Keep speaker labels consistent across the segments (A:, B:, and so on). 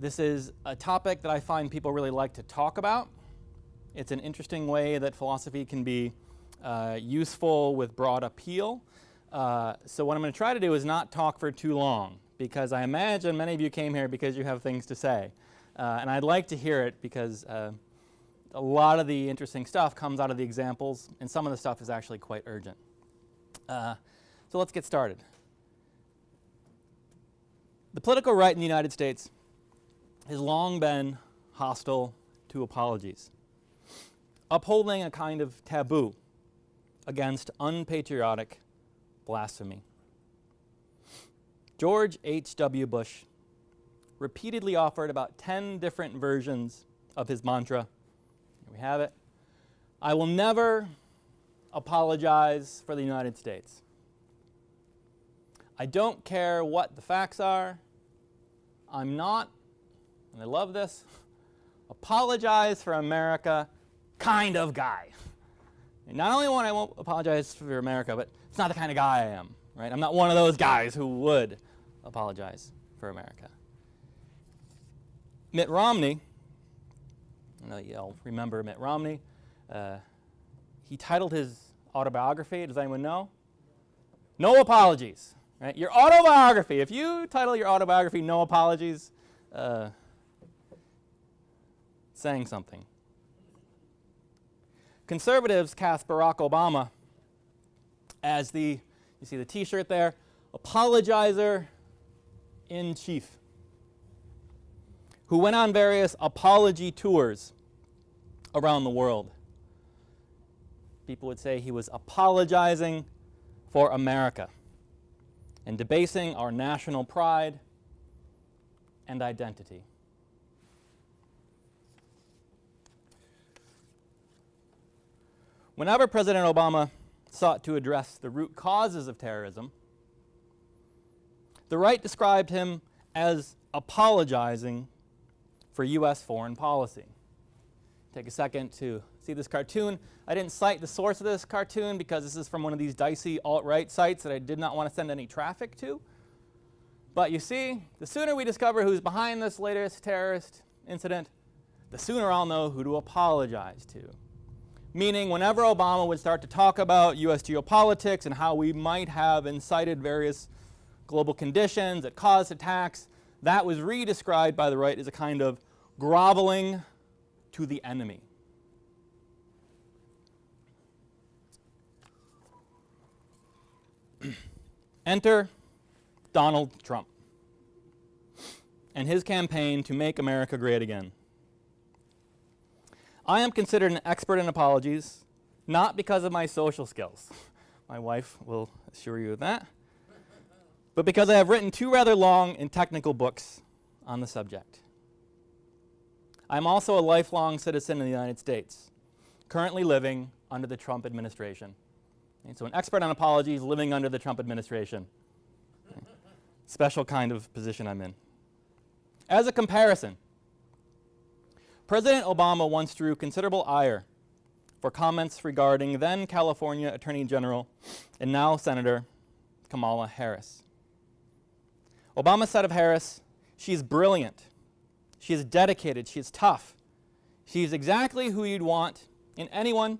A: This is a topic that I find people really like to talk about. It's an interesting way that philosophy can be useful with broad appeal. So what I'm going to try to do is not talk for too long, because I imagine many of you came here because you have things to say. And I'd like to hear it because a lot of the interesting stuff comes out of the examples, and some of the stuff is actually quite urgent. So let's get started. The political right in the United States has long been hostile to apologies, upholding a kind of taboo against unpatriotic blasphemy. George H.W. Bush repeatedly offered about 10 different versions of his mantra. Here we have it. I will never apologize for the United States. I don't care what the facts are. I'm not, and I love this, apologize for America kind of guy. And not only I won't apologize for America, but it's not the kind of guy I am, right? I'm not one of those guys who would apologize for America. Mitt Romney, I know you'll remember Mitt Romney, he titled his autobiography, does anyone know? No apologies. Right? Your autobiography, if you title your autobiography No Apologies, saying something. Conservatives cast Barack Obama as you see the t-shirt there, apologizer in chief, who went on various apology tours around the world. People would say he was apologizing for America and debasing our national pride and identity. Whenever President Obama sought to address the root causes of terrorism, the right described him as apologizing for U.S. foreign policy. Take a second to see this cartoon. I didn't cite the source of this cartoon because this is from one of these dicey alt-right sites that I did not want to send any traffic to. But you see, the sooner we discover who's behind this latest terrorist incident, the sooner I'll know who to apologize to. Meaning, whenever Obama would start to talk about U.S. geopolitics and how we might have incited various global conditions that caused attacks, that was re-described by the right as a kind of groveling to the enemy. Enter Donald Trump and his campaign to make America great again. I am considered an expert in apologies, not because of my social skills. My wife will assure you of that. But because I have written 2 rather long and technical books on the subject. I'm also a lifelong citizen of the United States, currently living under the Trump administration. And so an expert on apologies living under the Trump administration. Special kind of position I'm in. As a comparison, President Obama once drew considerable ire for comments regarding then California Attorney General and now Senator Kamala Harris. Obama said of Harris, "She is brilliant, she is dedicated, she is tough. She is exactly who you'd want in anyone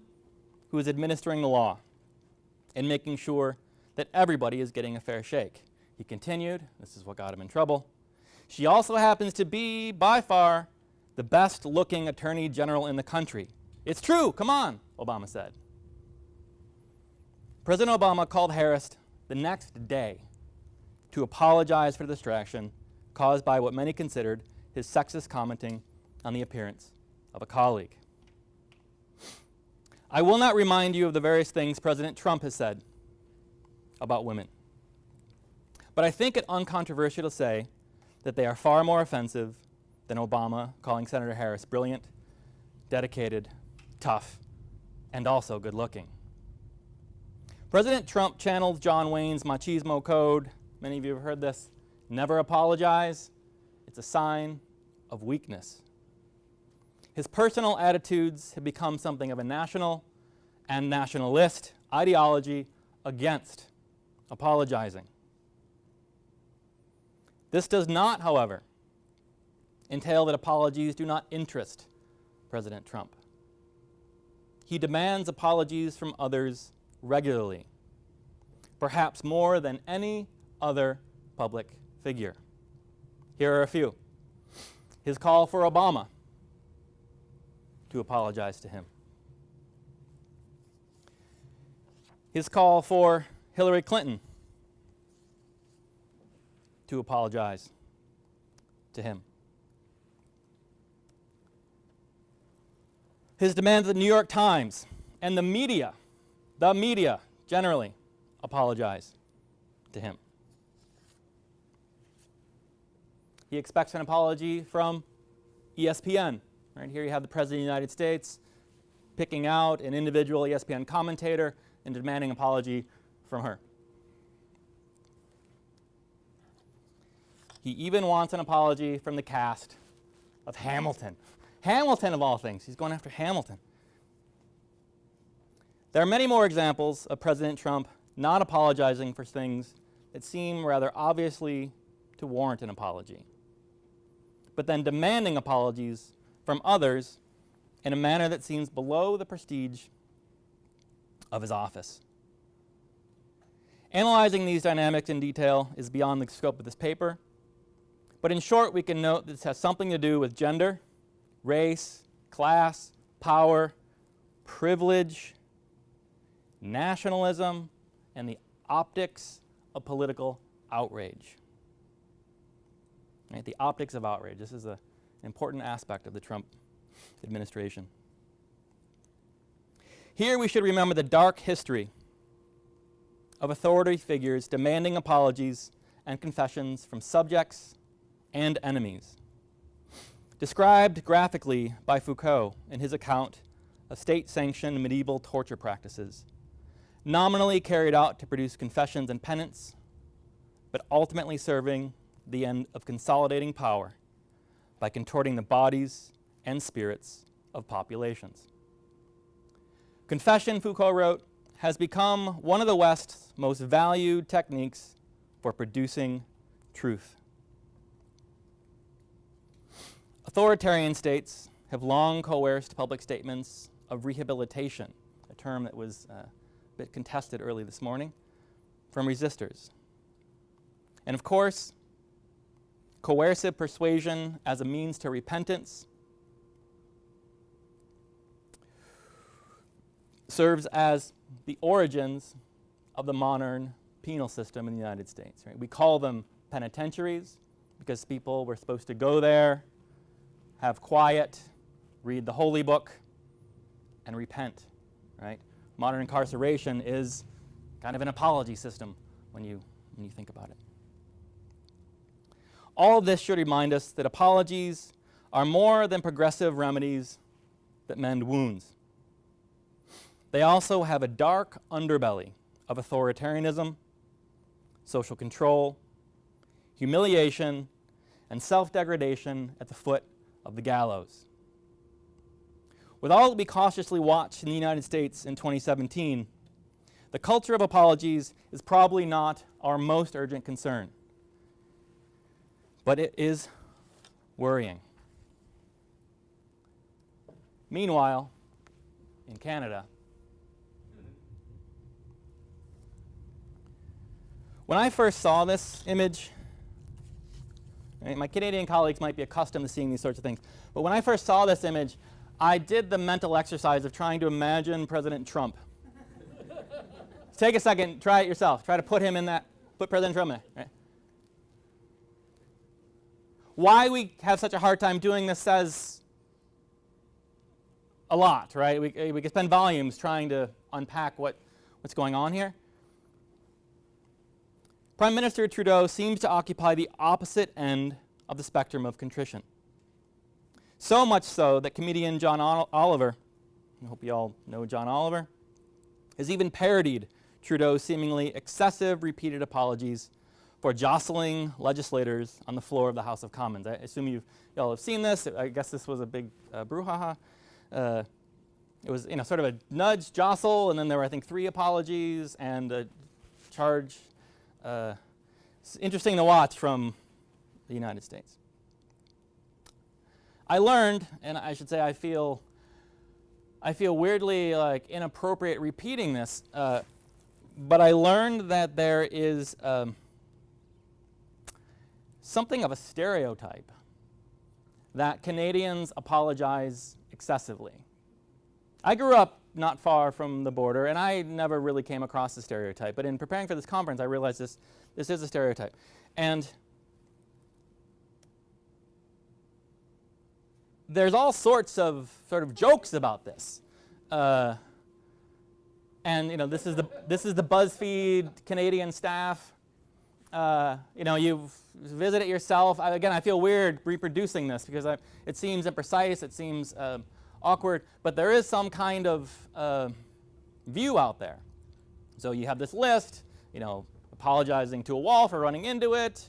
A: who is administering the law and making sure that everybody is getting a fair shake." He continued, this is what got him in trouble, "She also happens to be, by far, the best looking attorney general in the country. It's true, come on," Obama said. President Obama called Harris the next day to apologize for the distraction caused by what many considered his sexist commenting on the appearance of a colleague. I will not remind you of the various things President Trump has said about women, but I think it uncontroversial to say that they are far more offensive than Obama calling Senator Harris brilliant, dedicated, tough, and also good-looking. President Trump channeled John Wayne's machismo code. Many of you have heard this. Never apologize. It's a sign of weakness. His personal attitudes have become something of a national and nationalist ideology against apologizing. This does not, however, entail that apologies do not interest President Trump. He demands apologies from others regularly, perhaps more than any other public figure. Here are a few. His call for Obama to apologize to him. His call for Hillary Clinton to apologize to him. His demand that the New York Times and the media generally, apologize to him. He expects an apology from ESPN. Right here you have the President of the United States picking out an individual ESPN commentator and demanding an apology from her. He even wants an apology from the cast of Hamilton. Hamilton, of all things. He's going after Hamilton. There are many more examples of President Trump not apologizing for things that seem rather obviously to warrant an apology, but then demanding apologies from others in a manner that seems below the prestige of his office. Analyzing these dynamics in detail is beyond the scope of this paper, but in short, we can note that this has something to do with gender, race, class, power, privilege, nationalism, and the optics of political outrage. Right, the optics of outrage. This is an important aspect of the Trump administration. Here we should remember the dark history of authority figures demanding apologies and confessions from subjects and enemies, described graphically by Foucault in his account of state-sanctioned medieval torture practices, nominally carried out to produce confessions and penance, but ultimately serving the end of consolidating power by contorting the bodies and spirits of populations. Confession, Foucault wrote, has become one of the West's most valued techniques for producing truth. Authoritarian states have long coerced public statements of rehabilitation, a term that was a bit contested early this morning, from resistors. And of course, coercive persuasion as a means to repentance serves as the origins of the modern penal system in the United States. Right? We call them penitentiaries because people were supposed to go there, have quiet, read the holy book, and repent. Right? Modern incarceration is kind of an apology system when you think about it. All of this should remind us that apologies are more than progressive remedies that mend wounds. They also have a dark underbelly of authoritarianism, social control, humiliation, and self-degradation at the foot of the gallows. With all that we cautiously watched in the United States in 2017, the culture of apologies is probably not our most urgent concern. But it is worrying. Meanwhile, in Canada, when I first saw this image, my Canadian colleagues might be accustomed to seeing these sorts of things, but when I first saw this image, I did the mental exercise of trying to imagine President Trump. Take a second, try it yourself. Try to put him in that, put President Trump in there. Right? Why we have such a hard time doing this says a lot, right? We could spend volumes trying to unpack what's going on here. Prime Minister Trudeau seems to occupy the opposite end of the spectrum of contrition. So much so that comedian John Oliver, I hope you all know John Oliver, has even parodied Trudeau's seemingly excessive repeated apologies for jostling legislators on the floor of the House of Commons. I assume you all have seen this. I guess this was a big brouhaha. It was sort of a nudge, jostle, and then there were, I think, 3 apologies and a charge. It's interesting to watch from the United States. I learned, and I should say I feel weirdly like inappropriate repeating this, but I learned that there is something of a stereotype that Canadians apologize excessively. I grew up not far from the border, and I never really came across the stereotype, but in preparing for this conference, I realized this is a stereotype. And there's all sorts of sort of jokes about this. And you know, this is the BuzzFeed Canadian staff. You know, you've visited it yourself. Again, I feel weird reproducing this because it seems imprecise, it seems awkward, but there is some kind of view out there. So you have this list, you know, apologizing to a wall for running into it,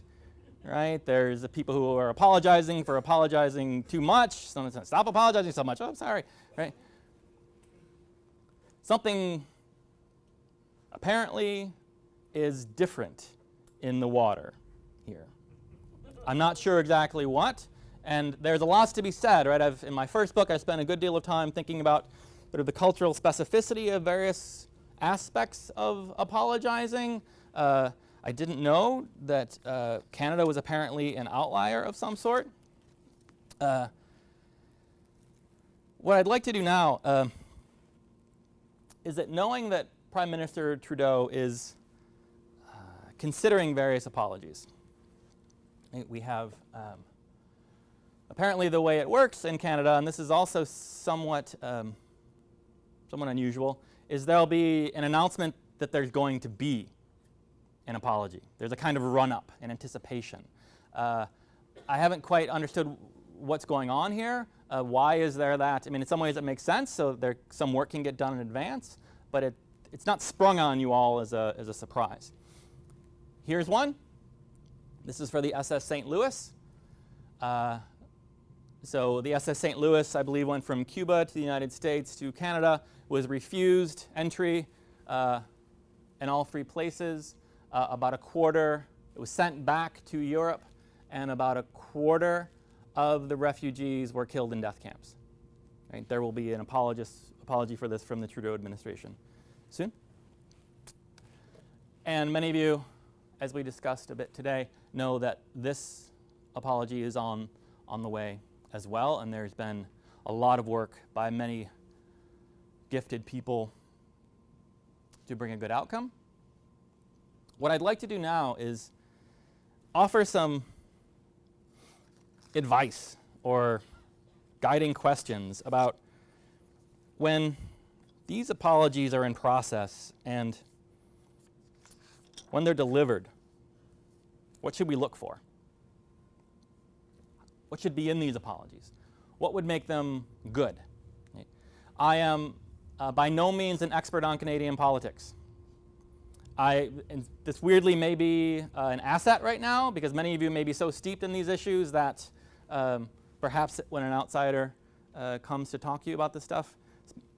A: right? There's the people who are apologizing for apologizing too much. Someone says, stop apologizing so much. Oh, I'm sorry, right? Something apparently is different in the water here. I'm not sure exactly what, and there's a lot to be said, right? In my first book, I spent a good deal of time thinking about sort of the cultural specificity of various aspects of apologizing. I didn't know that Canada was apparently an outlier of some sort. What I'd like to do now is that knowing that Prime Minister Trudeau is considering various apologies. We have apparently the way it works in Canada, and this is also somewhat unusual, is there'll be an announcement that there's going to be an apology. There's a kind of run-up, an anticipation. I haven't quite understood what's going on here. Why is there that? I mean, in some ways it makes sense, so some work can get done in advance, but it's not sprung on you all as a surprise. Here's one. This is for the SS St. Louis. So the SS St. Louis, I believe, went from Cuba to the United States to Canada, was refused entry in all three places. About a quarter, it was sent back to Europe, and about a quarter of the refugees were killed in death camps. Right? There will be an apology for this from the Trudeau administration soon. And many of you, as we discussed a bit today, know that this apology is on the way as well, and there's been a lot of work by many gifted people to bring a good outcome. What I'd like to do now is offer some advice or guiding questions about when these apologies are in process and when they're delivered, what should we look for? What should be in these apologies? What would make them good? I am by no means an expert on Canadian politics. And this weirdly may be an asset right now because many of you may be so steeped in these issues that perhaps when an outsider comes to talk to you about this stuff,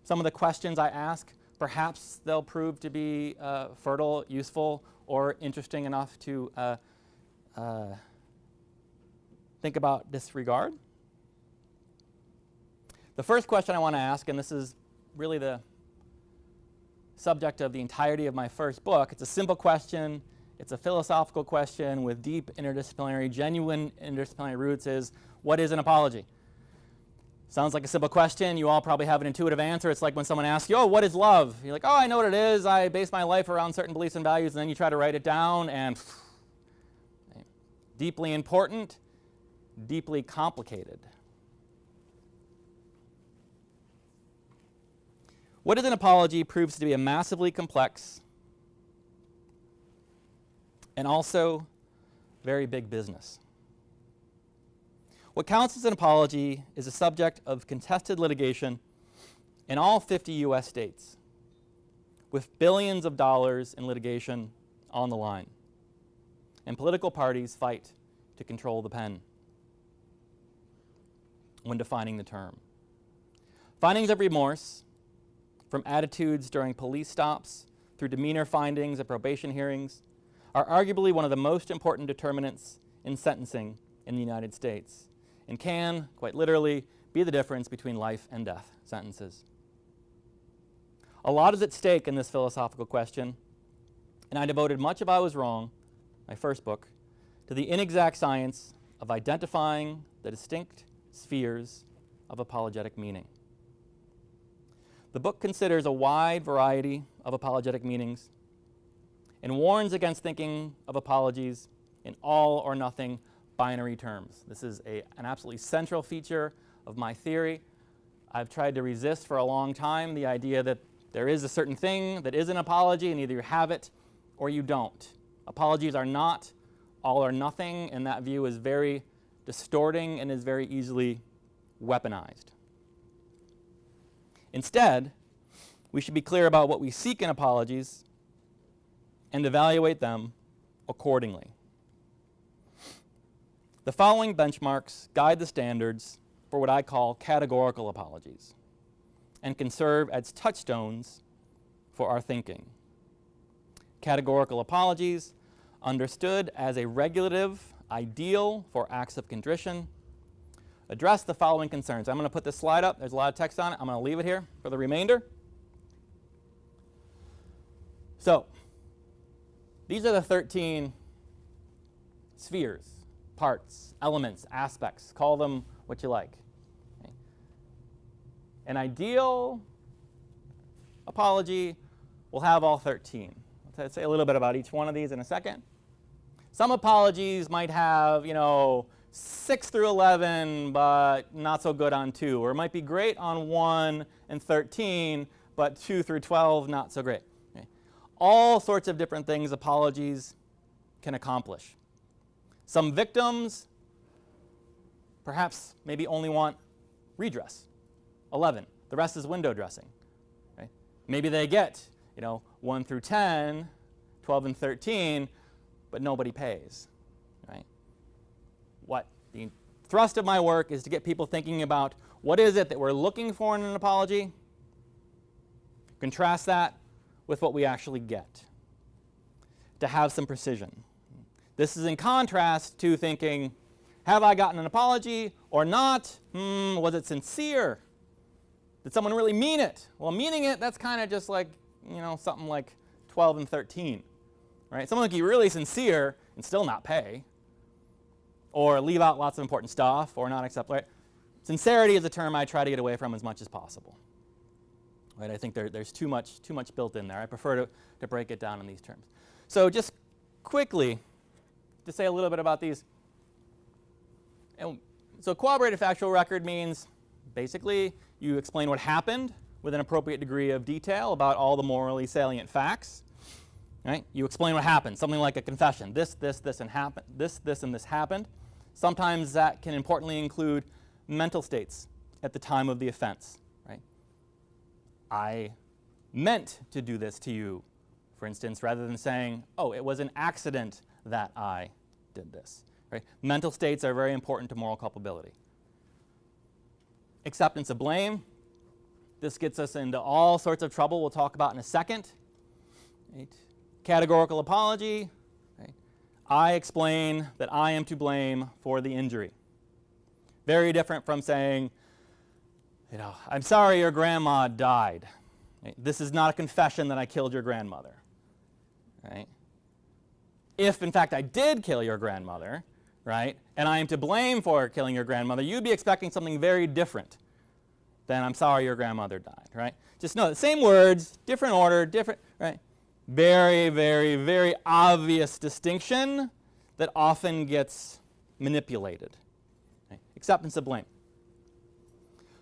A: some of the questions I ask, perhaps they'll prove to be fertile, useful, or interesting enough to think about this regard. The first question I want to ask, and this is really the subject of the entirety of my first book, it's a simple question, it's a philosophical question with deep interdisciplinary, genuine interdisciplinary roots, is what is an apology? Sounds like a simple question. You all probably have an intuitive answer. It's like when someone asks you, oh, what is love? You're like, oh, I know what it is. I base my life around certain beliefs and values, and then you try to write it down, and deeply important, deeply complicated. What is an apology proves to be a massively complex and also very big business. What counts as an apology is a subject of contested litigation in all 50 U.S. states, with billions of dollars in litigation on the line. And political parties fight to control the pen when defining the term. Findings of remorse, from attitudes during police stops through demeanor findings at probation hearings, are arguably one of the most important determinants in sentencing in the United States. and can, quite literally, be the difference between life and death sentences. A lot is at stake in this philosophical question, and I devoted much of I Was Wrong, my first book, to the inexact science of identifying the distinct spheres of apologetic meaning. The book considers a wide variety of apologetic meanings and warns against thinking of apologies in all or nothing binary terms. This is an absolutely central feature of my theory. I've tried to resist for a long time the idea that there is a certain thing that is an apology, and either you have it or you don't. Apologies are not all or nothing, and that view is very distorting and is very easily weaponized. Instead, we should be clear about what we seek in apologies and evaluate them accordingly. The following benchmarks guide the standards for what I call categorical apologies and can serve as touchstones for our thinking. Categorical apologies, understood as a regulative ideal for acts of contrition, address the following concerns. I'm going to put this slide up. There's a lot of text on it. I'm going to leave it here for the remainder. So, these are the 13 spheres, parts, elements, aspects. Call them what you like. Okay. An ideal apology will have all 13. I'll say a little bit about each one of these in a second. Some apologies might have, 6 through 11, but not so good on 2. Or it might be great on 1 and 13, but 2 through 12, not so great. Okay. All sorts of different things apologies can accomplish. Some victims perhaps maybe only want redress, 11. The rest is window dressing. Right? Maybe they get, 1 through 10, 12 and 13, but nobody pays. Right? What the thrust of my work is to get people thinking about what is it that we're looking for in an apology, contrast that with what we actually get, to have some precision. This is in contrast to thinking, have I gotten an apology or not? Was it sincere? Did someone really mean it? Well, meaning it, that's kind of just like, something like 12 and 13. Right? Someone can be really sincere and still not pay, or leave out lots of important stuff, or not accept. Right? Sincerity is a term I try to get away from as much as possible. Right? I think there's too much built in there. I prefer to break it down in these terms. So just quickly, to say a little bit about these. So corroborated factual record means basically you explain what happened with an appropriate degree of detail about all the morally salient facts. Right? You explain what happened, something like a confession. This, and happened. This, and this happened. Sometimes that can importantly include mental states at the time of the offense. Right? I meant to do this to you, for instance, rather than saying, oh, it was an accident that I did this. Right? Mental states are very important to moral culpability. Acceptance of blame. This gets us into all sorts of trouble we'll talk about in a second. Right? Categorical apology. Right? I explain that I am to blame for the injury. Very different from saying, I'm sorry your grandma died. Right? This is not a confession that I killed your grandmother. Right? If, in fact, I did kill your grandmother, right, and I am to blame for killing your grandmother, you'd be expecting something very different than I'm sorry your grandmother died, right? Just know the same words, different order, different, right? Very, very, very obvious distinction that often gets manipulated. Right? Acceptance of blame.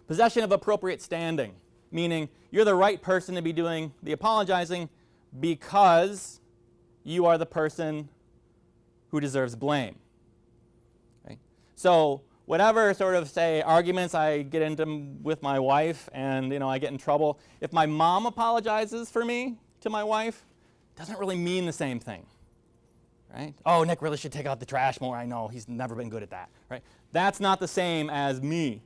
A: Possession of appropriate standing, meaning you're the right person to be doing the apologizing because you are the person who deserves blame. Right? So whatever sort of, say, arguments I get into with my wife and, I get in trouble, if my mom apologizes for me to my wife, it doesn't really mean the same thing. Right? Oh, Nick really should take out the trash more. I know, he's never been good at that. Right? That's not the same as me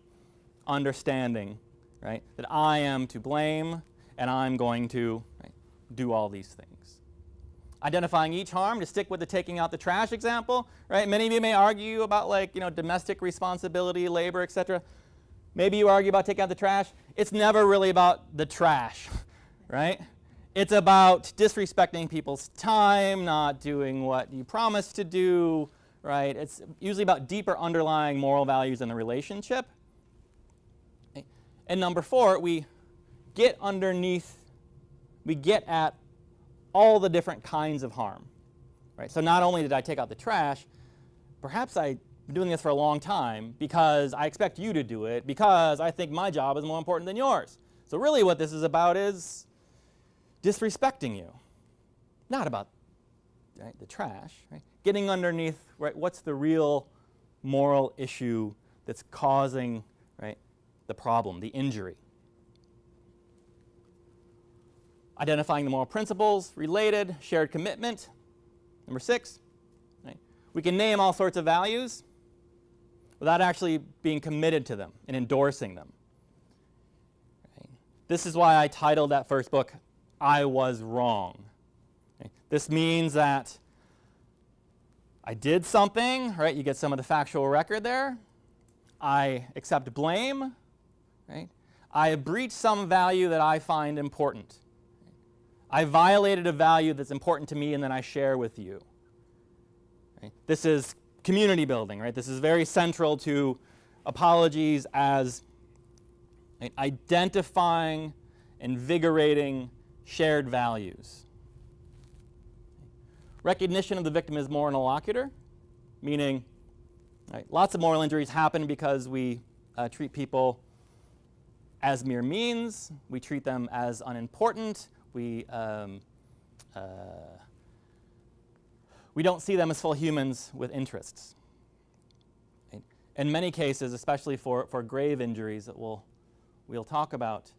A: understanding, right, that I am to blame and I'm going to do all these things. Identifying each harm, to stick with the taking out the trash example, right? Many of you may argue about domestic responsibility, labor, etc. Maybe you argue about taking out the trash. It's never really about the trash, right? It's about disrespecting people's time, not doing what you promised to do, right? It's usually about deeper underlying moral values in the relationship. And number 4, we get at all the different kinds of harm, right? So not only did I take out the trash, perhaps I've been doing this for a long time because I expect you to do it, because I think my job is more important than yours. So really what this is about is disrespecting you, not about the trash, right? Getting underneath, right, what's the real moral issue that's causing, right, the problem, the injury. Identifying the moral principles, related, shared commitment. Number 6, right? We can name all sorts of values without actually being committed to them and endorsing them. Right? This is why I titled that first book, I Was Wrong. Okay? This means that I did something, right? You get some of the factual record there. I accept blame, right? I breached some value that I find important. I violated a value that's important to me and then I share with you. Right? This is community building, right? This is very central to apologies as identifying, invigorating shared values. Recognition of the victim as moral interlocutor, meaning lots of moral injuries happen because we treat people as mere means, we treat them as unimportant, we don't see them as full humans with interests. Right? In many cases, especially for grave injuries that we'll talk about,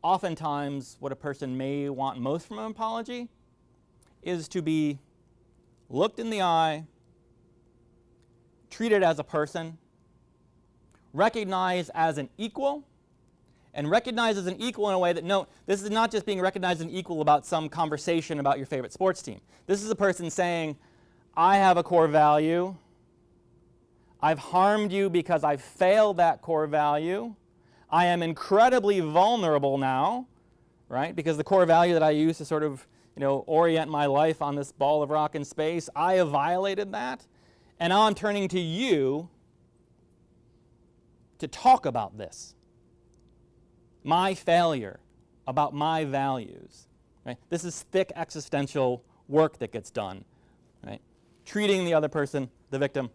A: oftentimes what a person may want most from an apology is to be looked in the eye, treated as a person, recognized as an equal, and recognized as an equal in a way that, no, this is not just being recognized as an equal about some conversation about your favorite sports team. This is a person saying, I have a core value. I've harmed you because I've failed that core value. I am incredibly vulnerable now, right? Because the core value that I use to sort of, orient my life on this ball of rock in space, I have violated that. And now I'm turning to you to talk about this. My failure, about my values. Right? This is thick existential work that gets done. Right? Treating the other person, the victim,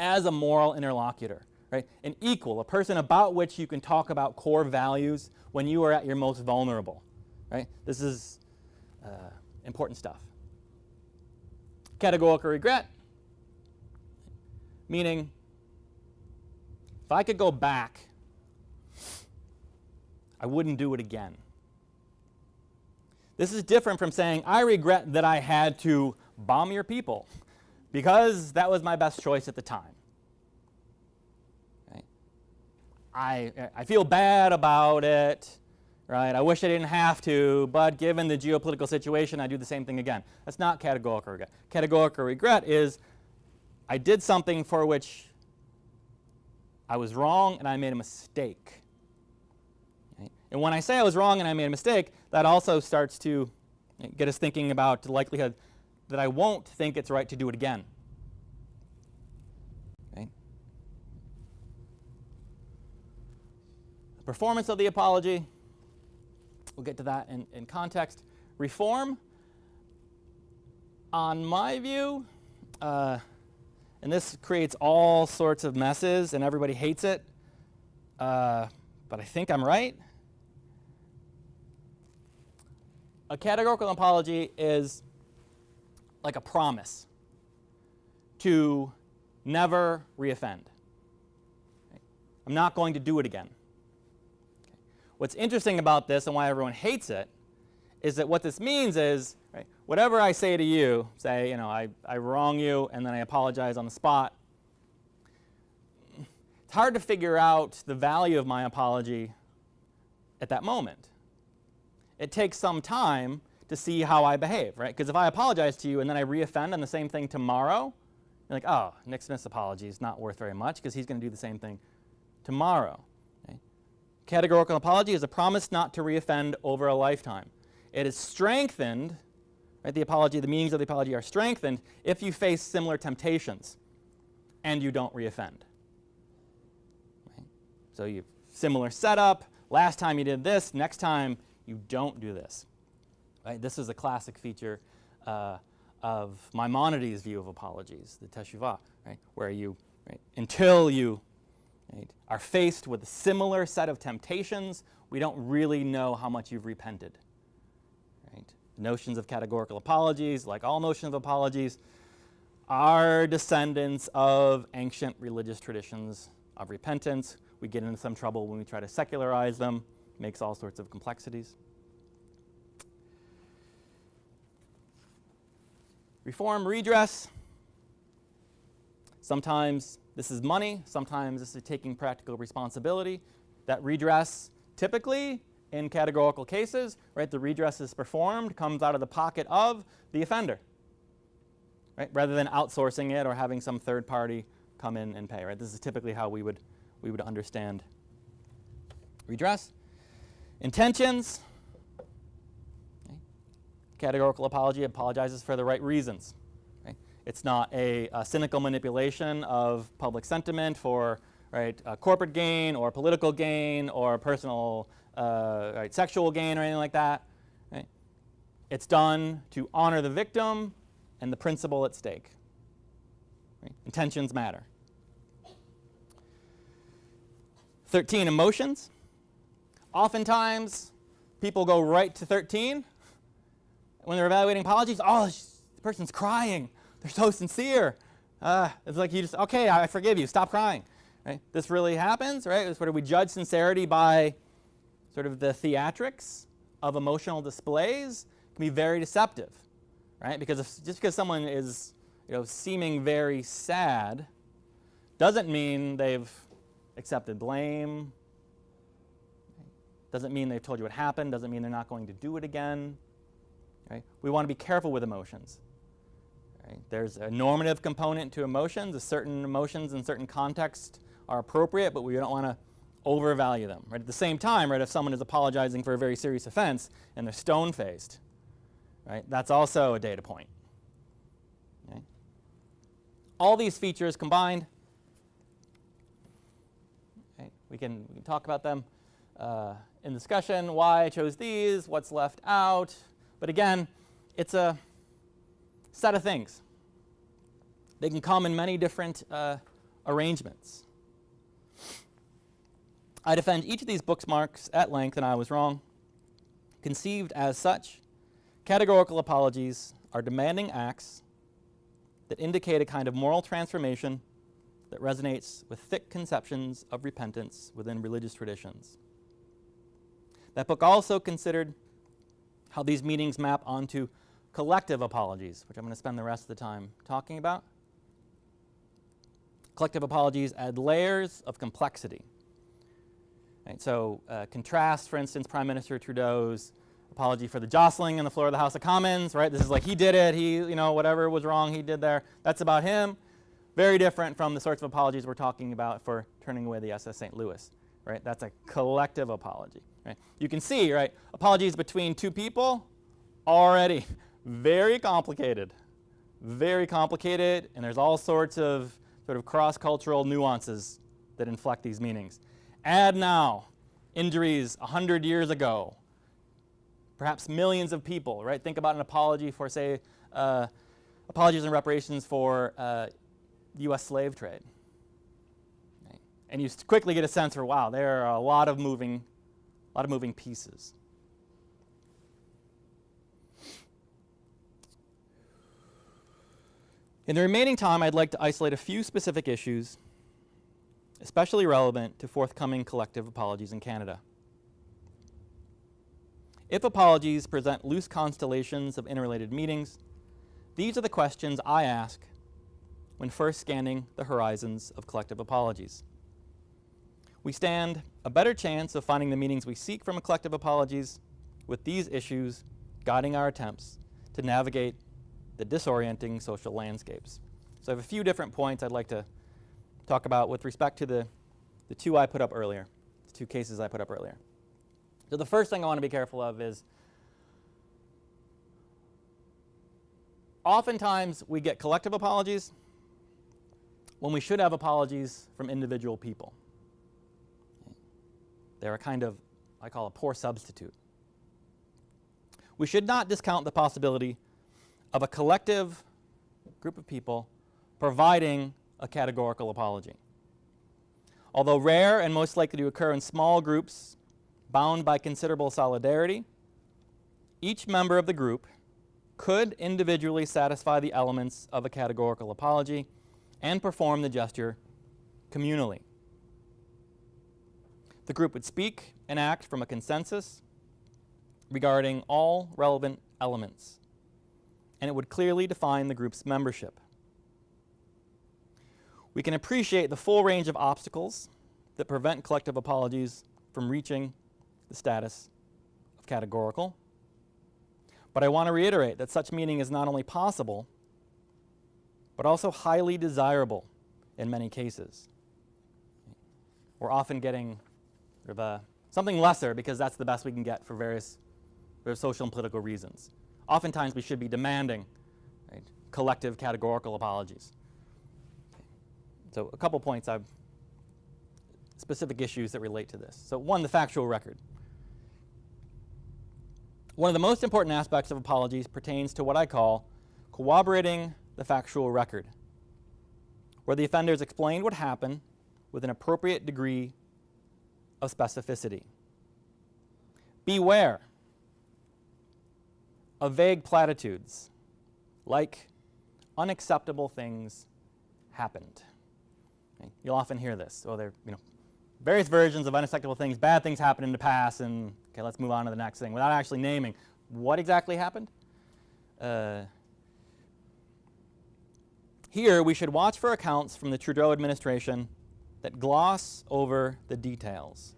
A: as a moral interlocutor. Right? An equal, a person about which you can talk about core values when you are at your most vulnerable. Right? This is important stuff. Categorical regret, meaning if I could go back, I wouldn't do it again. This is different from saying, I regret that I had to bomb your people because that was my best choice at the time. Right? I feel bad about it, right? I wish I didn't have to, but given the geopolitical situation, I do the same thing again. That's not categorical regret. Categorical regret is, I did something for which I was wrong and I made a mistake. And when I say I was wrong and I made a mistake, that also starts to get us thinking about the likelihood that I won't think it's right to do it again. Okay? The performance of the apology, we'll get to that in context. Reform, on my view, and this creates all sorts of messes and everybody hates it, but I think I'm right. A categorical apology is like a promise to never reoffend. Okay? I'm not going to do it again. Okay? What's interesting about this and why everyone hates it is that what this means is, right, whatever I say to you, say, I wrong you and then I apologize on the spot, it's hard to figure out the value of my apology at that moment. It takes some time to see how I behave, right? Because if I apologize to you and then I reoffend on the same thing tomorrow, you're like, oh, Nick Smith's apology is not worth very much because he's going to do the same thing tomorrow. Okay? Categorical apology is a promise not to reoffend over a lifetime. It is strengthened, right? The meanings of the apology are strengthened if you face similar temptations and you don't reoffend. Right? So you similar setup. Last time you did this, next time you don't do this. Right? This is a classic feature of Maimonides' view of apologies, the teshuvah, right? Where you, right, until you, right, are faced with a similar set of temptations, we don't really know how much you've repented. Right? Notions of categorical apologies, like all notions of apologies, are descendants of ancient religious traditions of repentance. We get into some trouble when we try to secularize them, makes all sorts of complexities. Reform, redress. Sometimes this is money, sometimes this is taking practical responsibility. That redress, typically in categorical cases, right, the redress is performed, comes out of the pocket of the offender, right, rather than outsourcing it or having some third party come in and pay. Right, this is typically how we would understand redress. Intentions. Okay. Categorical apology apologizes for the right reasons. Okay. It's not a cynical manipulation of public sentiment for, right, corporate gain or political gain or personal right, sexual gain or anything like that. Right. It's done to honor the victim and the principle at stake. Right. Intentions matter. 13, emotions. Oftentimes, people go right to 13 when they're evaluating apologies. Oh, the person's crying. They're so sincere. It's like you just, okay, I forgive you. Stop crying. Right? This really happens, right? It's where we judge sincerity by sort of the theatrics of emotional displays. It can be very deceptive, right? Because just because someone is, seeming very sad doesn't mean they've accepted blame. Doesn't mean they've told you what happened. Doesn't mean they're not going to do it again. Right? We want to be careful with emotions. Right? There's a normative component to emotions. Certain emotions in certain contexts are appropriate, but we don't want to overvalue them. Right? At the same time, right, if someone is apologizing for a very serious offense and they're stone-faced, right, that's also a data point. Okay? All these features combined, right, we can talk about them in discussion, why I chose these, what's left out. But again, it's a set of things. They can come in many different arrangements. I defend each of these bookmarks at length, and I was wrong. Conceived as such, categorical apologies are demanding acts that indicate a kind of moral transformation that resonates with thick conceptions of repentance within religious traditions. That book also considered how these meanings map onto collective apologies, which I'm going to spend the rest of the time talking about. Collective apologies add layers of complexity. Right, so contrast, for instance, Prime Minister Trudeau's apology for the jostling on the floor of the House of Commons. Right, this is like he did it. He, whatever was wrong, he did there. That's about him. Very different from the sorts of apologies we're talking about for turning away the SS St. Louis. Right, that's a collective apology. Right? You can see, right, apologies between two people already very complicated, and there's all sorts of sort of cross-cultural nuances that inflect these meanings. Add now injuries 100 years ago, perhaps millions of people, right? Think about an apology for, say, apologies and reparations for U.S. slave trade. Right? And you quickly get a sense for, wow, there are a lot of moving pieces. In the remaining time, I'd like to isolate a few specific issues, especially relevant to forthcoming collective apologies in Canada. If apologies present loose constellations of interrelated meanings, these are the questions I ask when first scanning the horizons of collective apologies. We stand a better chance of finding the meanings we seek from collective apologies with these issues guiding our attempts to navigate the disorienting social landscapes. So I have a few different points I'd like to talk about with respect to the two I put up earlier, the two cases I put up earlier. So the first thing I want to be careful of is oftentimes we get collective apologies when we should have apologies from individual people. They're a kind of, I call a poor substitute. We should not discount the possibility of a collective group of people providing a categorical apology. Although rare and most likely to occur in small groups bound by considerable solidarity, each member of the group could individually satisfy the elements of a categorical apology and perform the gesture communally. The group would speak and act from a consensus regarding all relevant elements, and it would clearly define the group's membership. We can appreciate the full range of obstacles that prevent collective apologies from reaching the status of categorical, but I want to reiterate that such meaning is not only possible, but also highly desirable in many cases. We're often getting sort of something lesser because that's the best we can get for various social and political reasons. Oftentimes we should be demanding, right, collective categorical apologies. So a couple points, specific issues that relate to this. So one, the factual record. One of the most important aspects of apologies pertains to what I call corroborating the factual record, where the offenders explained what happened with an appropriate degree of specificity. Beware of vague platitudes like unacceptable things happened. Okay? You'll often hear this. So there are various versions of unacceptable things, bad things happened in the past, and okay, let's move on to the next thing without actually naming what exactly happened. Here, we should watch for accounts from the Trudeau administration that gloss over the details.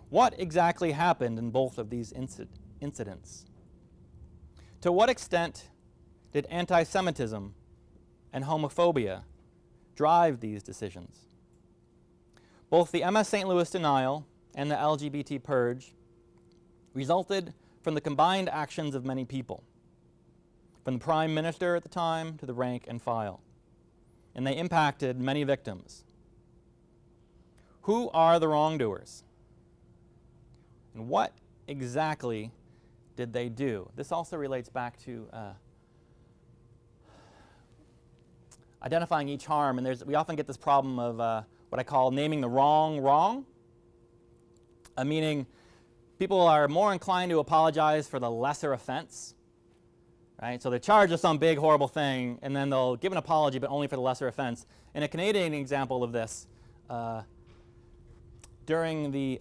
A: What exactly happened in both of these incidents? To what extent did anti-Semitism and homophobia drive these decisions? Both the MS St. Louis denial and the LGBT purge resulted from the combined actions of many people, from the Prime Minister at the time to the rank and file, and they impacted many victims. Who are the wrongdoers? And what exactly did they do? This also relates back to identifying each harm, and we often get this problem of what I call naming the wrong wrong, meaning people are more inclined to apologize for the lesser offense, right? So they're charged with some big horrible thing, and then they'll give an apology, but only for the lesser offense. In a Canadian example of this, during the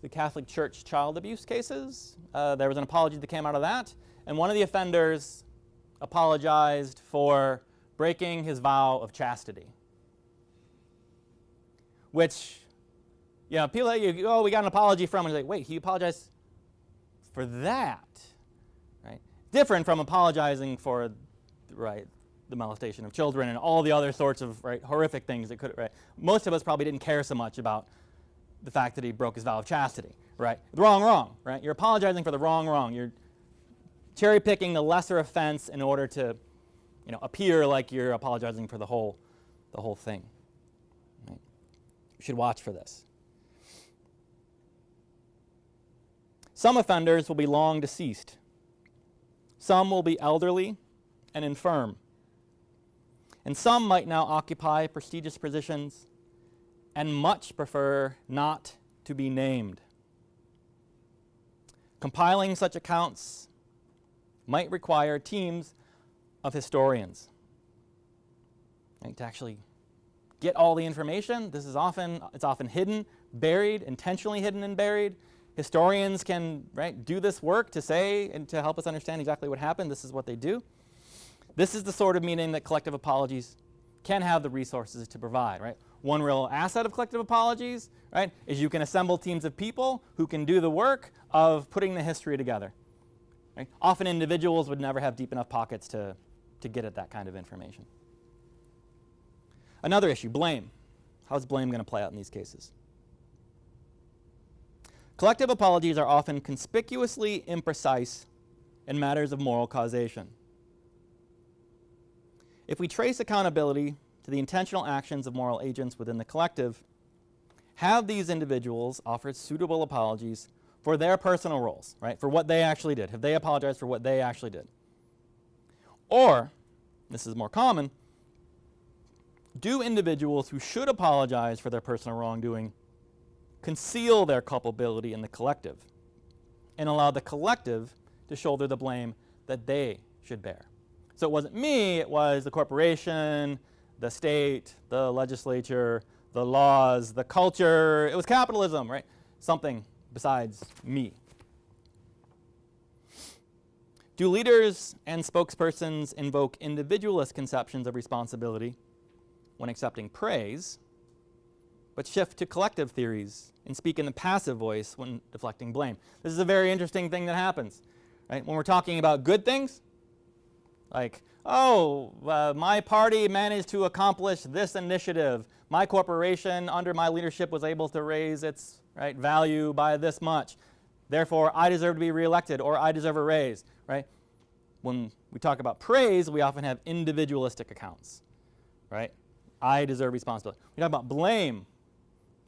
A: Catholic Church child abuse cases, there was an apology that came out of that, and one of the offenders apologized for breaking his vow of chastity, which, people that we got an apology from, and like, wait, he apologized for that, right? Different from apologizing for, right, the molestation of children and all the other sorts of, right, horrific things that could, right? Most of us probably didn't care so much about the fact that he broke his vow of chastity, right? The wrong, right? You're apologizing for the wrong. You're cherry-picking the lesser offense in order to, appear like you're apologizing for the whole thing. Right? You should watch for this. Some offenders will be long deceased. Some will be elderly and infirm. And some might now occupy prestigious positions and much prefer not to be named. Compiling such accounts might require teams of historians, right, to actually get all the information. It's often hidden, buried, intentionally hidden and buried. Historians can, right, do this work to say and to help us understand exactly what happened. This is what they do. This is the sort of meaning that collective apologies can have the resources to provide, right? one real asset of collective apologies, right, is you can assemble teams of people who can do the work of putting the history together. Right? Often individuals would never have deep enough pockets to get at that kind of information. Another issue, blame. How's blame going to play out in these cases? Collective apologies are often conspicuously imprecise in matters of moral causation. If we trace accountability to the intentional actions of moral agents within the collective, have these individuals offered suitable apologies for their personal roles, right? For what they actually did. Have they apologized for what they actually did? Or, this is more common, do individuals who should apologize for their personal wrongdoing conceal their culpability in the collective and allow the collective to shoulder the blame that they should bear? So it wasn't me, it was the corporation, the state, the legislature, the laws, the culture. It was capitalism, right? Something besides me. Do leaders and spokespersons invoke individualist conceptions of responsibility when accepting praise, but shift to collective theories and speak in the passive voice when deflecting blame? This is a very interesting thing that happens, right? When we're talking about good things, like, my party managed to accomplish this initiative. My corporation, under my leadership, was able to raise its value by this much. Therefore, I deserve to be reelected, or I deserve a raise, right? When we talk about praise, we often have individualistic accounts, right? I deserve responsibility. We talk about blame.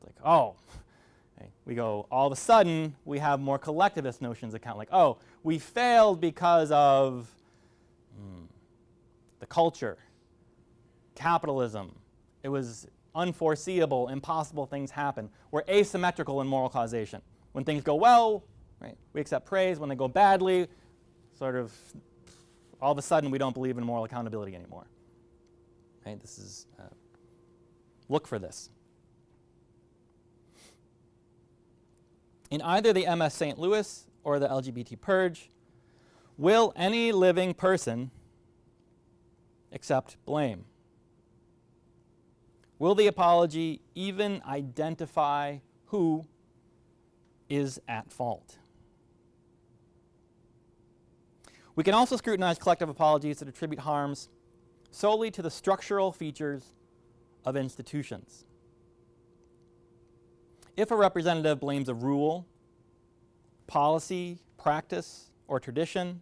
A: It's like, we go, all of a sudden, we have more collectivist notions account, like, we failed because of the culture, capitalism. It was unforeseeable, impossible things happen. We're asymmetrical in moral causation. When things go well, right, we accept praise. When they go badly, sort of, all of a sudden we don't believe in moral accountability anymore. Right? This is, look for this. In either the MS St. Louis or the LGBT Purge, will any living person accept blame? Will the apology even identify who is at fault? We can also scrutinize collective apologies that attribute harms solely to the structural features of institutions. If a representative blames a rule, policy, practice, or tradition,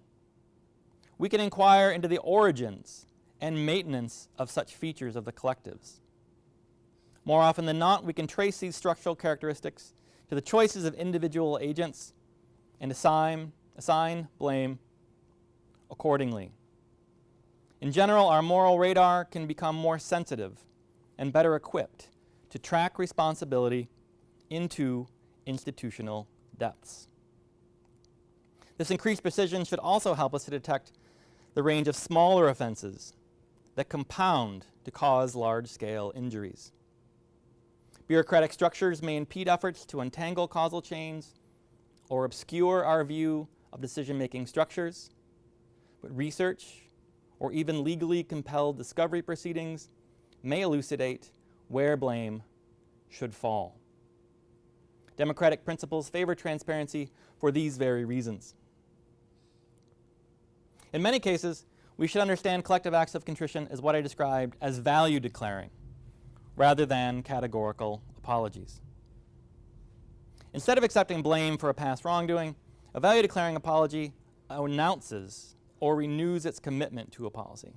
A: we can inquire into the origins and maintenance of such features of the collectives. More often than not, we can trace these structural characteristics to the choices of individual agents and assign blame accordingly. In general, our moral radar can become more sensitive and better equipped to track responsibility into institutional depths. This increased precision should also help us to detect the range of smaller offenses that compound to cause large-scale injuries. Bureaucratic structures may impede efforts to untangle causal chains or obscure our view of decision-making structures, but research or even legally compelled discovery proceedings may elucidate where blame should fall. Democratic principles favor transparency for these very reasons. In many cases, we should understand collective acts of contrition as what I described as value declaring, rather than categorical apologies. Instead of accepting blame for a past wrongdoing, a value declaring apology announces or renews its commitment to a policy.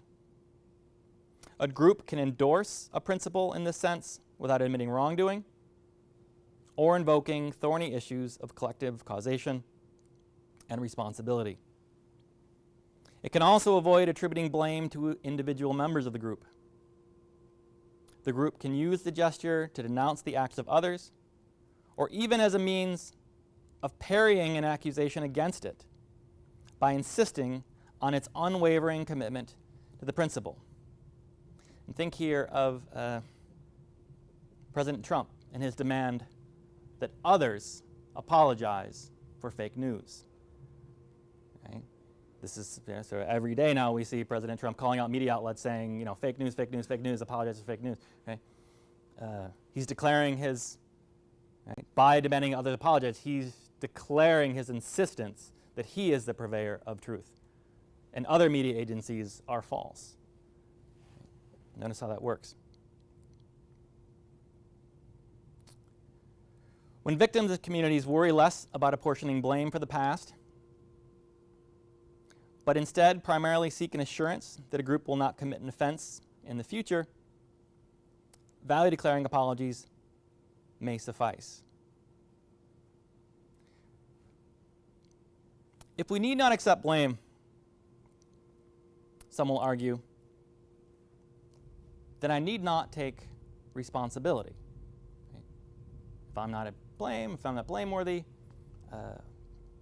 A: A group can endorse a principle in this sense without admitting wrongdoing or invoking thorny issues of collective causation and responsibility. It can also avoid attributing blame to individual members of the group. The group can use the gesture to denounce the acts of others, or even as a means of parrying an accusation against it by insisting on its unwavering commitment to the principle. And think here of President Trump and his demand that others apologize for fake news. Right? This is, so every day now we see President Trump calling out media outlets saying, fake news, fake news, fake news, apologize for fake news. Okay? He's declaring his, right, by demanding others apologize, he's declaring his insistence that he is the purveyor of truth. And other media agencies are false. Notice how that works. When victims of communities worry less about apportioning blame for the past, but instead primarily seek an assurance that a group will not commit an offense in the future, value declaring apologies may suffice. If we need not accept blame, some will argue, then I need not take responsibility. If I'm not blameworthy,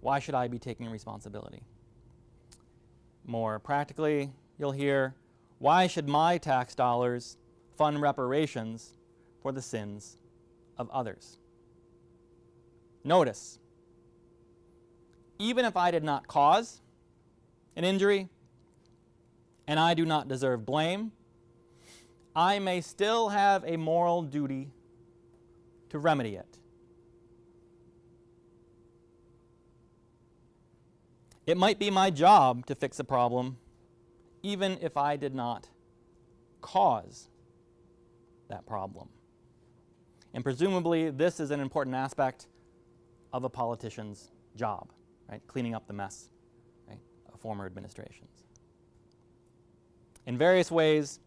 A: why should I be taking responsibility? More practically, you'll hear, why should my tax dollars fund reparations for the sins of others? Notice, even if I did not cause an injury and I do not deserve blame, I may still have a moral duty to remedy it. It might be my job to fix a problem, even if I did not cause that problem. And presumably, this is an important aspect of a politician's job, right? Cleaning up the mess, right, of former administrations. In various ways,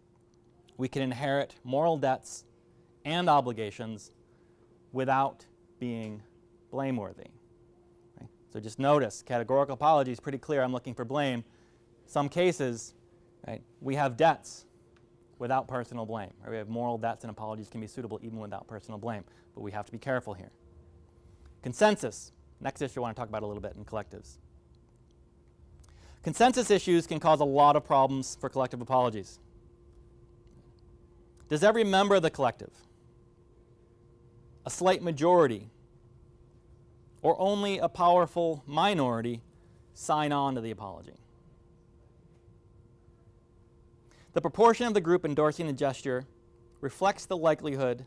A: we can inherit moral debts and obligations without being blameworthy. Right? So just notice, categorical apology is pretty clear. I'm looking for blame. Some cases, right, we have debts without personal blame. Or we have moral debts and apologies can be suitable even without personal blame. But we have to be careful here. Consensus. Next issue I want to talk about a little bit in collectives. Consensus issues can cause a lot of problems for collective apologies. Does every member of the collective, a slight majority, or only a powerful minority sign on to the apology? The proportion of the group endorsing the gesture reflects the likelihood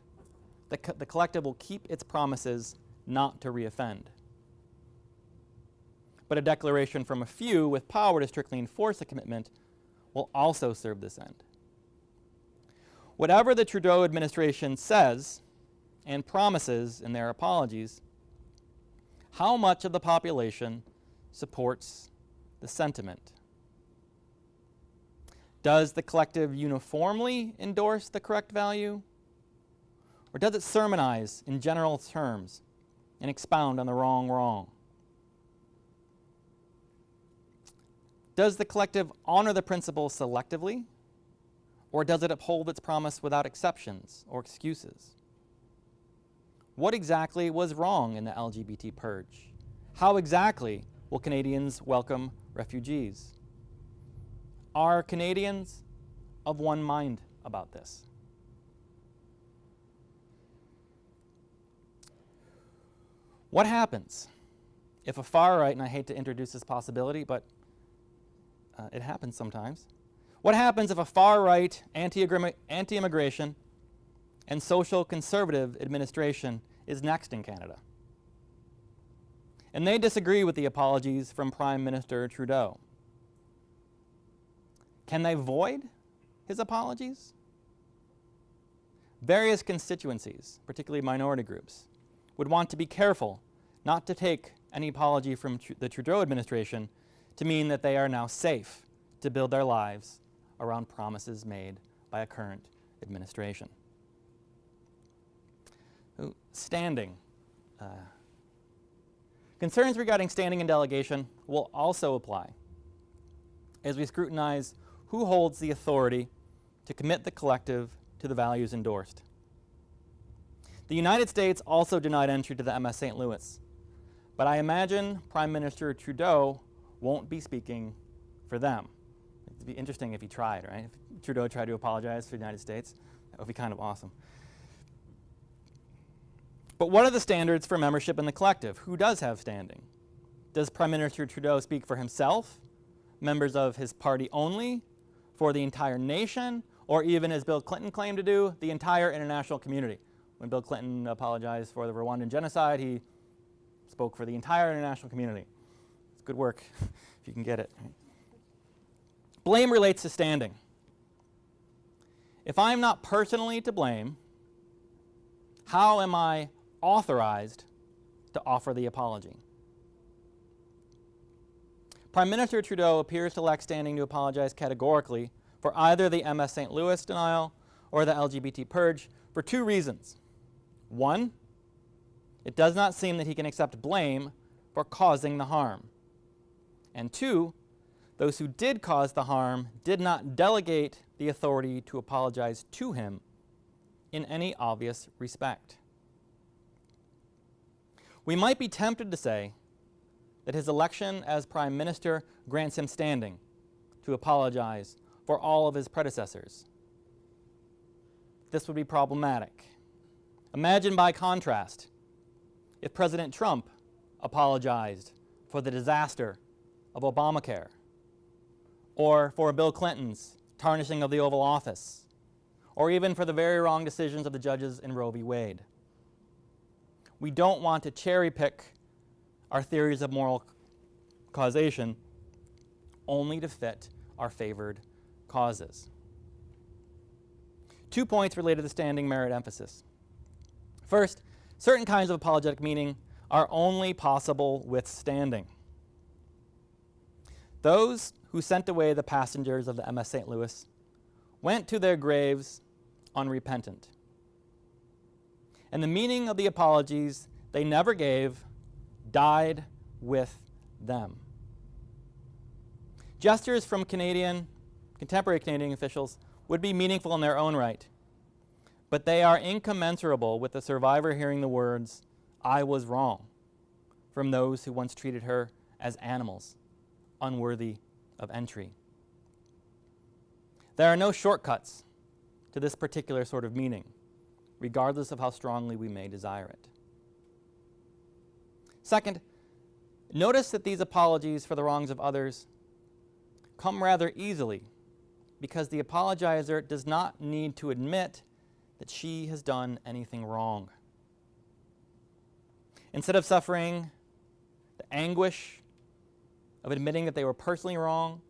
A: that the collective will keep its promises not to reoffend. But a declaration from a few with power to strictly enforce the commitment will also serve this end. Whatever the Trudeau administration says and promises in their apologies, how much of the population supports the sentiment? Does the collective uniformly endorse the correct value? Or does it sermonize in general terms and expound on the wrong? Does the collective honor the principle selectively? Or does it uphold its promise without exceptions or excuses? What exactly was wrong in the LGBT purge? How exactly will Canadians welcome refugees? Are Canadians of one mind about this? What happens if a far right, and I hate to introduce this possibility, but it happens sometimes. What happens if a far right, anti-immigration, and social conservative administration is next in Canada? And they disagree with the apologies from Prime Minister Trudeau. Can they void his apologies? Various constituencies, particularly minority groups, would want to be careful not to take any apology from the Trudeau administration to mean that they are now safe to build their lives around promises made by a current administration. Standing. Concerns regarding standing and delegation will also apply as we scrutinize who holds the authority to commit the collective to the values endorsed. The United States also denied entry to the MS St. Louis, but I imagine Prime Minister Trudeau won't be speaking for them. It'd be interesting if he tried, right? If Trudeau tried to apologize for the United States, that would be kind of awesome. But what are the standards for membership in the collective? Who does have standing? Does Prime Minister Trudeau speak for himself, members of his party only, for the entire nation, or even, as Bill Clinton claimed to do, the entire international community. When Bill Clinton apologized for the Rwandan genocide, he spoke for the entire international community. It's good work, if you can get it. Blame relates to standing. If I'm not personally to blame, how am I authorized to offer the apology? Prime Minister Trudeau appears to lack standing to apologize categorically for either the MS St. Louis denial or the LGBT purge for two reasons. One, it does not seem that he can accept blame for causing the harm. And two, those who did cause the harm did not delegate the authority to apologize to him in any obvious respect. We might be tempted to say that his election as Prime Minister grants him standing to apologize for all of his predecessors. This would be problematic. Imagine, by contrast, if President Trump apologized for the disaster of Obamacare, or for Bill Clinton's tarnishing of the Oval Office, or even for the very wrong decisions of the judges in Roe v. Wade. We don't want to cherry pick our theories of moral causation only to fit our favored causes. 2 points related to standing merit emphasis. First, certain kinds of apologetic meaning are only possible with standing. Those who sent away the passengers of the MS St. Louis went to their graves unrepentant. And the meaning of the apologies they never gave died with them. Gestures from contemporary Canadian officials would be meaningful in their own right, but they are incommensurable with the survivor hearing the words, "I was wrong," from those who once treated her as animals, unworthy of entry. There are no shortcuts to this particular sort of meaning, regardless of how strongly we may desire it. Second, notice that these apologies for the wrongs of others come rather easily because the apologizer does not need to admit that she has done anything wrong. Instead of suffering the anguish of admitting that they were personally wrong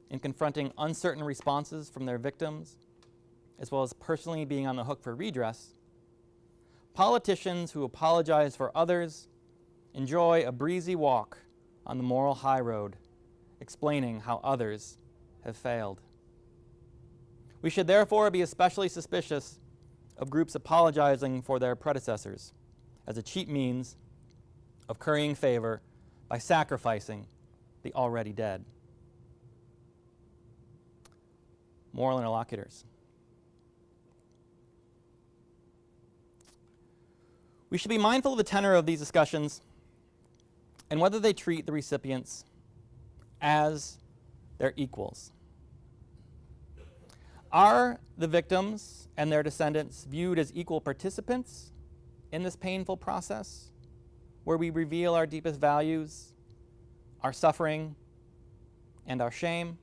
A: and confronting uncertain responses from their victims, as well as personally being on the hook for redress, politicians who apologize for others enjoy a breezy walk on the moral high road, explaining how others have failed. We should therefore be especially suspicious of groups apologizing for their predecessors as a cheap means of currying favor by sacrificing the already dead. Moral interlocutors. We should be mindful of the tenor of these discussions and whether they treat the recipients as their equals. Are the victims and their descendants viewed as equal participants in this painful process where we reveal our deepest values, our suffering, and our shame?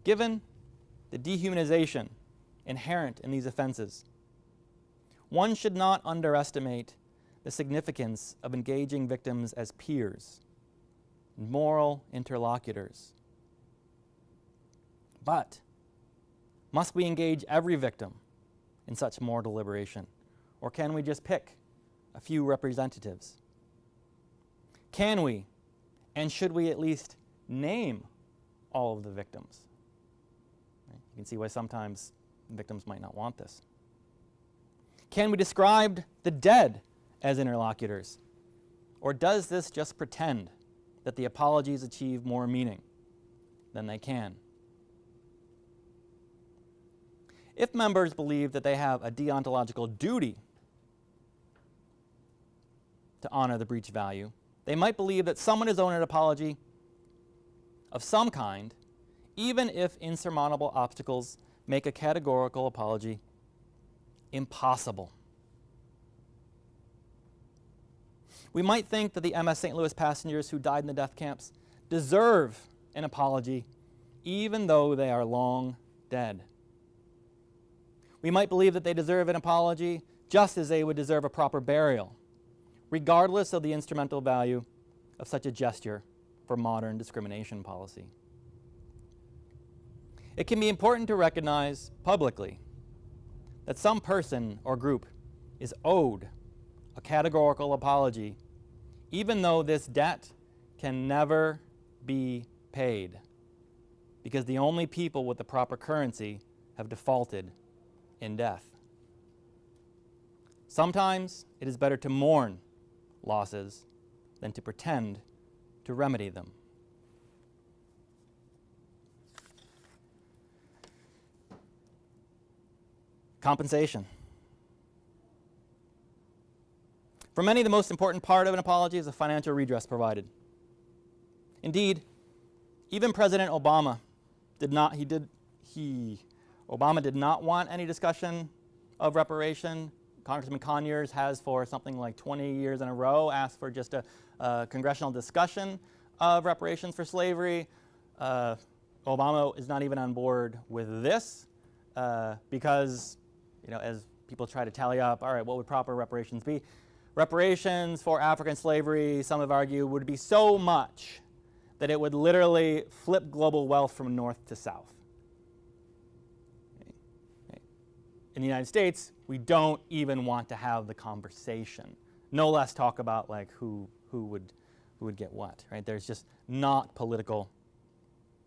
A: Given the dehumanization inherent in these offenses, one should not underestimate the significance of engaging victims as peers, moral interlocutors. But must we engage every victim in such moral deliberation, or can we just pick a few representatives? Can we, and should we at least name all of the victims? You can see why sometimes victims might not want this. Can we describe the dead as interlocutors? Or does this just pretend that the apologies achieve more meaning than they can? If members believe that they have a deontological duty to honor the breach value, they might believe that someone is owed an apology of some kind, even if insurmountable obstacles make a categorical apology impossible. We might think that the MS St. Louis passengers who died in the death camps deserve an apology even though they are long dead. We might believe that they deserve an apology just as they would deserve a proper burial, regardless of the instrumental value of such a gesture for modern discrimination policy. It can be important to recognize publicly that some person or group is owed a categorical apology, even though this debt can never be paid, because the only people with the proper currency have defaulted in death. Sometimes it is better to mourn losses than to pretend to remedy them. Compensation. For many, the most important part of an apology is the financial redress provided. Indeed, even President Obama did not want any discussion of reparation. Congressman Conyers has, for something like 20 years in a row, asked for just a congressional discussion of reparations for slavery. Obama is not even on board with this because, as people try to tally up, all right, what would proper reparations be? Reparations for African slavery, some have argued, would be so much that it would literally flip global wealth from north to south. In the United States, we don't even want to have the conversation. No less talk about like who would get what, right? There's just not political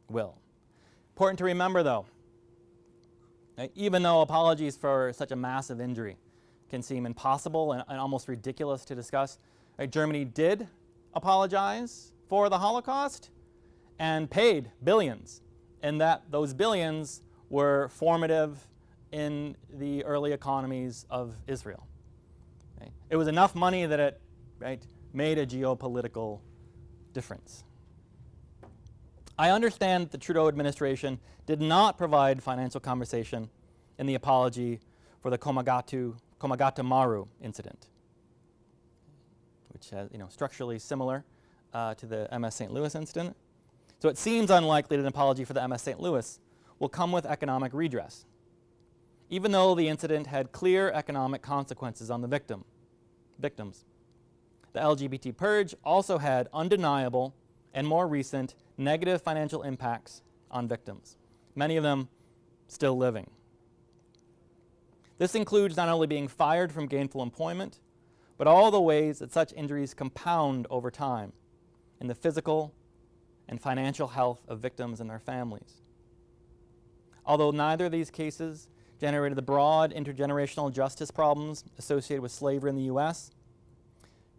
A: will. Important to remember though, right, even though apologies for such a massive injury can seem impossible and almost ridiculous to discuss, right, Germany did apologize for the Holocaust and paid billions, and that those billions were formative in the early economies of Israel. Right? It was enough money that it, right, made a geopolitical difference. I understand that the Trudeau administration did not provide financial compensation in the apology for the Komagata Maru incident, which is structurally similar to the MS St. Louis incident. So it seems unlikely that an apology for the MS St. Louis will come with economic redress, even though the incident had clear economic consequences on the victims. The LGBT purge also had undeniable and more recent negative financial impacts on victims, many of them still living. This includes not only being fired from gainful employment, but all the ways that such injuries compound over time in the physical and financial health of victims and their families. Although neither of these cases generated the broad intergenerational justice problems associated with slavery in the U.S.,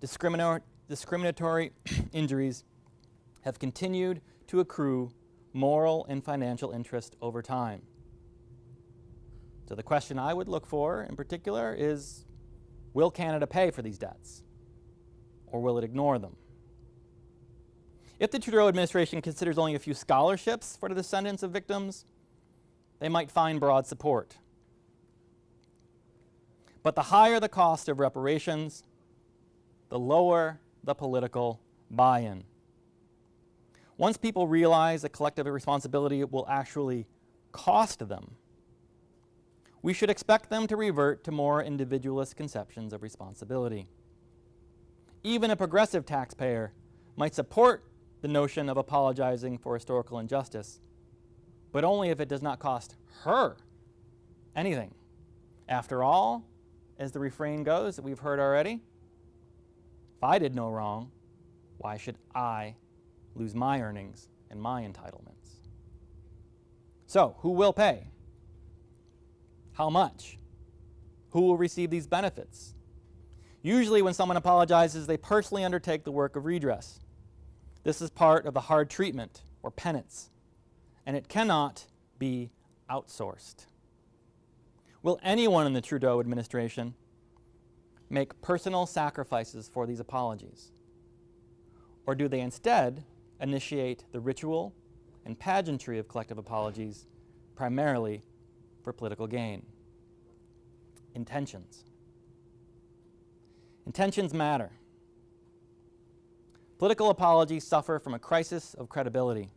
A: discriminatory injuries have continued to accrue moral and financial interest over time. So the question I would look for in particular is, will Canada pay for these debts, or will it ignore them? If the Trudeau administration considers only a few scholarships for the descendants of victims, they might find broad support. But the higher the cost of reparations, the lower the political buy-in. Once people realize that collective responsibility will actually cost them, we should expect them to revert to more individualist conceptions of responsibility. Even a progressive taxpayer might support the notion of apologizing for historical injustice, but only if it does not cost her anything. After all, as the refrain goes that we've heard already, if I did no wrong, why should I lose my earnings and my entitlements? So, who will pay? How much? Who will receive these benefits? Usually when someone apologizes, they personally undertake the work of redress. This is part of the hard treatment, or penance, and it cannot be outsourced. Will anyone in the Trudeau administration make personal sacrifices for these apologies? Or do they instead initiate the ritual and pageantry of collective apologies primarily for political gain? Intentions. Intentions matter. Political apologies suffer from a crisis of credibility.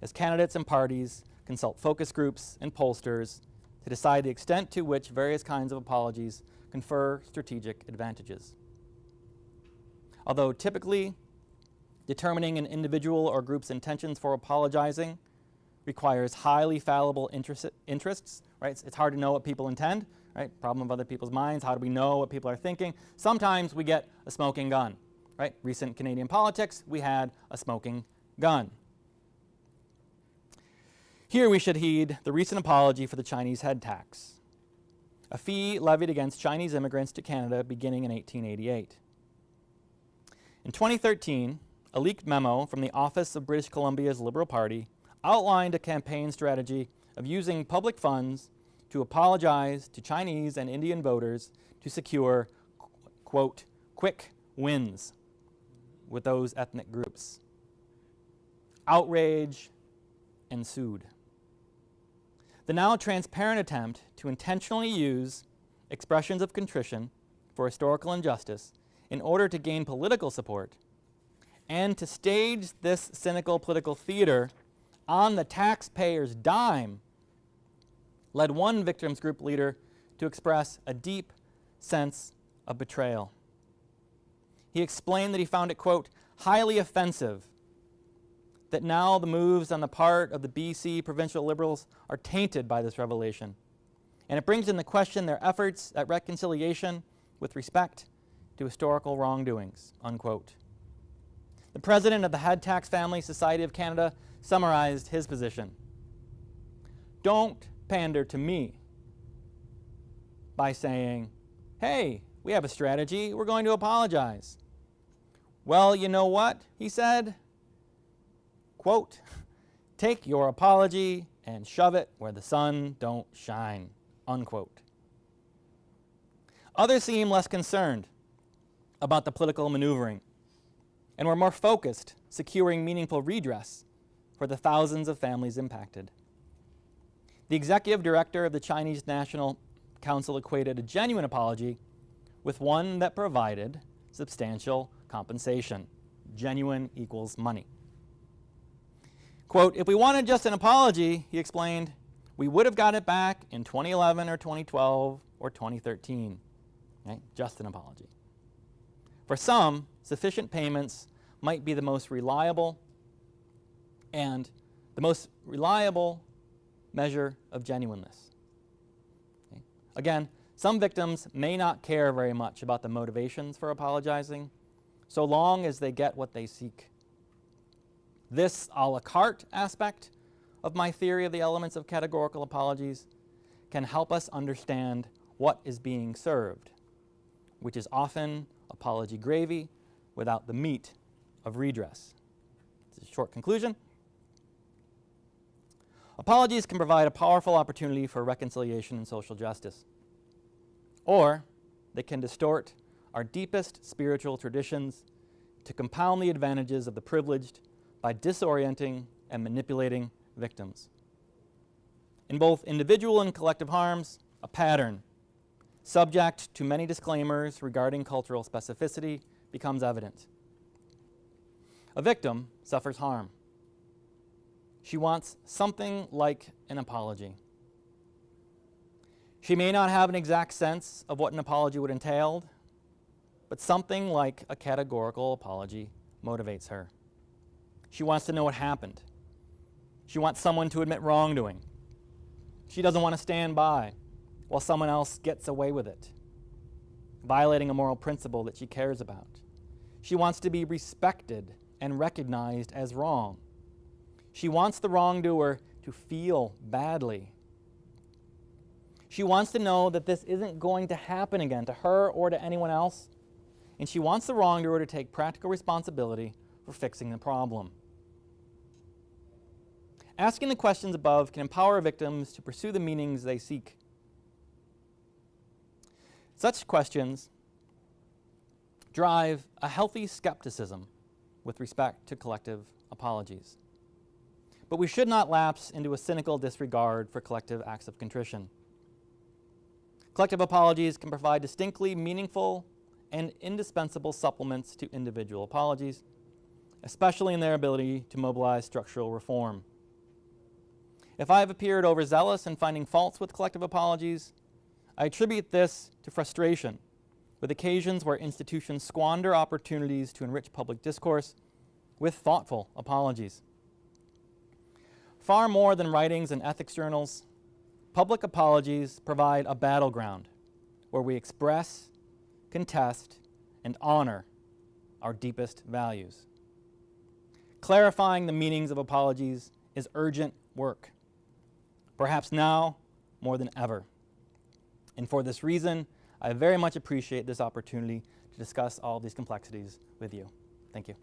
A: as candidates and parties consult focus groups and pollsters to decide the extent to which various kinds of apologies confer strategic advantages. Although typically determining an individual or group's intentions for apologizing requires highly fallible interests, right? It's hard to know what people intend, right? Problem of other people's minds. How do we know what people are thinking? Sometimes we get a smoking gun, right? Recent Canadian politics, we had a smoking gun. Here we should heed the recent apology for the Chinese head tax, a fee levied against Chinese immigrants to Canada beginning in 1888. In 2013, a leaked memo from the Office of British Columbia's Liberal Party outlined a campaign strategy of using public funds to apologize to Chinese and Indian voters to secure, quote, quick wins with those ethnic groups. Outrage ensued. The now transparent attempt to intentionally use expressions of contrition for historical injustice in order to gain political support and to stage this cynical political theater on the taxpayer's dime led one victims group leader to express a deep sense of betrayal. He explained that he found it, quote, highly offensive that now the moves on the part of the BC provincial Liberals are tainted by this revelation, and it brings into question their efforts at reconciliation with respect to historical wrongdoings, unquote. The president of the Head Tax Family Society of Canada summarized his position. Don't pander to me by saying, hey, we have a strategy, we're going to apologize. Well, you know what, he said, quote, take your apology and shove it where the sun don't shine, unquote. Others seem less concerned about the political maneuvering and were more focused securing meaningful redress for the thousands of families impacted. The executive director of the Chinese National Council equated a genuine apology with one that provided substantial compensation. Genuine equals money. Quote, if we wanted just an apology, he explained, we would have got it back in 2011 or 2012 or 2013. Right? Just an apology. For some, sufficient payments might be the most reliable measure of genuineness. Okay? Again, some victims may not care very much about the motivations for apologizing, so long as they get what they seek. This a la carte aspect of my theory of the elements of categorical apologies can help us understand what is being served, which is often apology gravy without the meat of redress. It's a short conclusion. Apologies can provide a powerful opportunity for reconciliation and social justice, or they can distort our deepest spiritual traditions to compound the advantages of the privileged by disorienting and manipulating victims. In both individual and collective harms, a pattern, subject to many disclaimers regarding cultural specificity, becomes evident. A victim suffers harm. She wants something like an apology. She may not have an exact sense of what an apology would entail, but something like a categorical apology motivates her. She wants to know what happened. She wants someone to admit wrongdoing. She doesn't want to stand by while someone else gets away with it, violating a moral principle that she cares about. She wants to be respected and recognized as wrong. She wants the wrongdoer to feel badly. She wants to know that this isn't going to happen again to her or to anyone else, and she wants the wrongdoer to take practical responsibility for fixing the problem. Asking the questions above can empower victims to pursue the meanings they seek. Such questions drive a healthy skepticism with respect to collective apologies. But we should not lapse into a cynical disregard for collective acts of contrition. Collective apologies can provide distinctly meaningful and indispensable supplements to individual apologies, especially in their ability to mobilize structural reform. If I have appeared overzealous in finding faults with collective apologies, I attribute this to frustration with occasions where institutions squander opportunities to enrich public discourse with thoughtful apologies. Far more than writings in ethics journals, public apologies provide a battleground where we express, contest, and honor our deepest values. Clarifying the meanings of apologies is urgent work, perhaps now more than ever. And for this reason, I very much appreciate this opportunity to discuss all these complexities with you. Thank you.